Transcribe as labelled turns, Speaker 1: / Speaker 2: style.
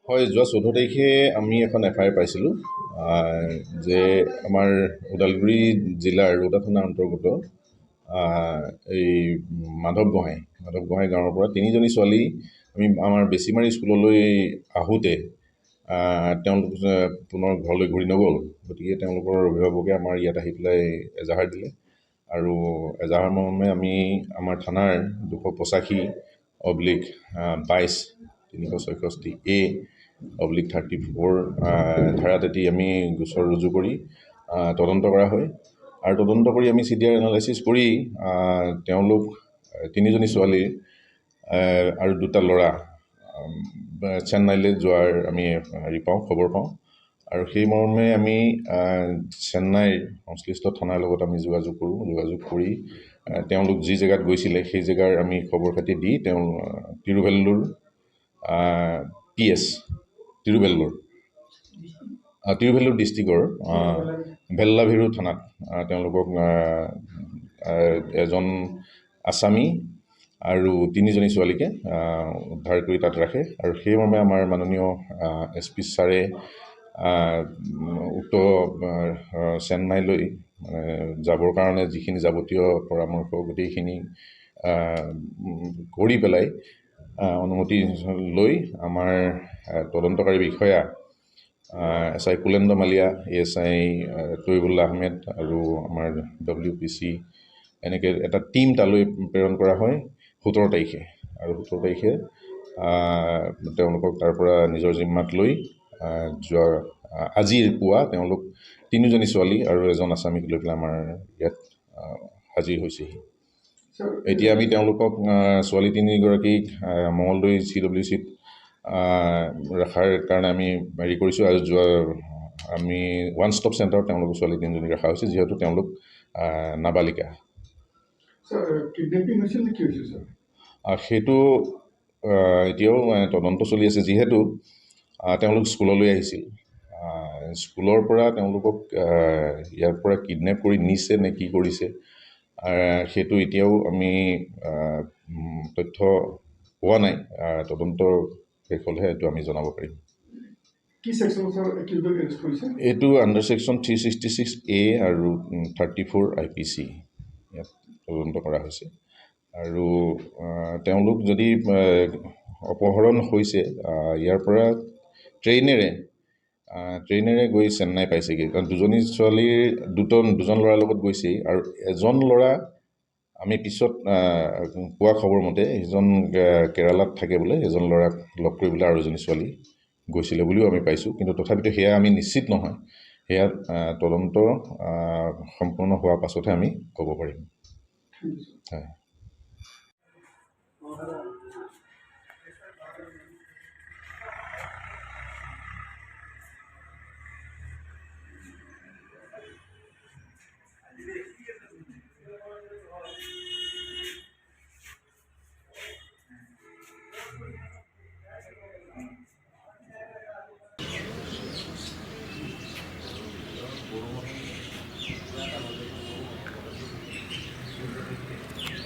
Speaker 1: হয়, যোৱা 14 তাৰিখে আমি এখন FIR পাইছিলোঁ যে আমাৰ ওদালগুৰি জিলাৰ ৰোটা থানাৰ অন্তৰ্গত এই মাধৱ গোহাঁই গাঁৱৰ পৰা 3জনী ছোৱালী আমি আমাৰ বেছিমাৰী স্কুললৈ আহোঁতে তেওঁলোক পুনৰ ঘৰলৈ ঘূৰি নগ'ল। গতিকে তেওঁলোকৰ অভিভাৱকে আমাৰ ইয়াত আহি পেলাই এজাহাৰ দিলে আৰু এজাহাৰ মৰ্মে আমি আমাৰ থানাৰ 285/22/364A/34 ধাৰাত এটি আমি গোচৰ ৰুজু কৰি তদন্ত কৰা হয় আৰু তদন্ত কৰি আমি CDR এনালাইচিছ কৰি তেওঁলোক 3জনী ছোৱালীৰ আৰু 2টা ল'ৰা চেন্নাইলৈ যোৱাৰ আমি খবৰ পাওঁ আৰু সেই মৰ্মে আমি চেন্নাইৰ সংশ্লিষ্ট থানাৰ লগত আমি যোগাযোগ কৰি তেওঁলোক যি জেগাত গৈছিলে সেই জেগাৰ আমি খবৰ খাতি দি তিৰুভেল্লুৰ PS তিৰুভেল্লুৰ ডিষ্ট্ৰিক্টৰ ভেল্লাভেৰু থানাত তেওঁলোকক এজন আছামী আৰু 3জনী ছোৱালীকে উদ্ধাৰ কৰি তাত ৰাখে আৰু সেই মৰ্মে আমাৰ মাননীয় SP ছাৰে উক্ত চেন্নাইলৈ যাবৰ কাৰণে যিখিনি যাৱতীয় পৰামৰ্শ গোটেইখিনি কৰি পেলাই অনুমতি লৈ আমাৰ তদন্তকাৰী বিষয়া SI কুলেন্দ্ৰ মালিয়া, ASI তৈবুল্লাহ আহমেদ আৰু আমাৰ WPC এনেকৈ এটা টিম তালৈ প্ৰেৰণ কৰা হয় 17 তাৰিখে আৰু 17 তাৰিখে তেওঁলোকক তাৰ পৰা নিজৰ জিম্মাত লৈ যোৱা আজিৰ পুৱা তেওঁলোক 3জনী ছোৱালী আৰু এজন আছামীক লৈ পেলাই আমাৰ ইয়াত হাজিৰ হৈছেহি। এতিয়া আমি তেওঁলোকক ছোৱালী 3গৰাকীক মঙলদৈ CWCত ৰখাৰ কাৰণে আমি হেৰি কৰিছোঁ আৰু আমি ওৱান ষ্টপ চেণ্টাৰত তেওঁলোকৰ ছোৱালী 3জনী ৰখা হৈছে যিহেতু তেওঁলোক নাবালিকা। সেইটো এতিয়াও তদন্ত চলি আছে যিহেতু তেওঁলোক স্কুললৈ আহিছিল। স্কুলৰ পৰা তেওঁলোকক ইয়াৰ পৰা কিডনেপ কৰি নিছে নে কি কৰিছে সেইটো এতিয়াও আমি তথ্য পোৱা নাই। তদন্ত শেষ হ'লেহে এইটো আমি জনাব পাৰিম। এইটো আণ্ডাৰ ছেকশ্যন 366A আৰু 34 IPC ইয়াত তদন্ত কৰা হৈছে আৰু তেওঁলোক যদি অপহৰণ হৈছে ইয়াৰ পৰা ট্ৰেইনেৰে গৈ চেন্নাই পাইছেগৈ কাৰণ 2জনী ছোৱালীৰ দুজন ল'ৰাৰ লগত গৈছেই আৰু এজন ল'ৰা আমি পিছত পোৱা খবৰ মতে সেইজন কেৰালাত থাকে বোলে, এজন ল'ৰাক লগ কৰিবলৈ আৰু এজনী ছোৱালী গৈছিলে বুলিও আমি পাইছোঁ, কিন্তু তথাপিতো সেয়া আমি নিশ্চিত নহয়। সেয়া তদন্ত সম্পূৰ্ণ হোৱাৰ পাছতহে আমি ক'ব পাৰিম। হয়।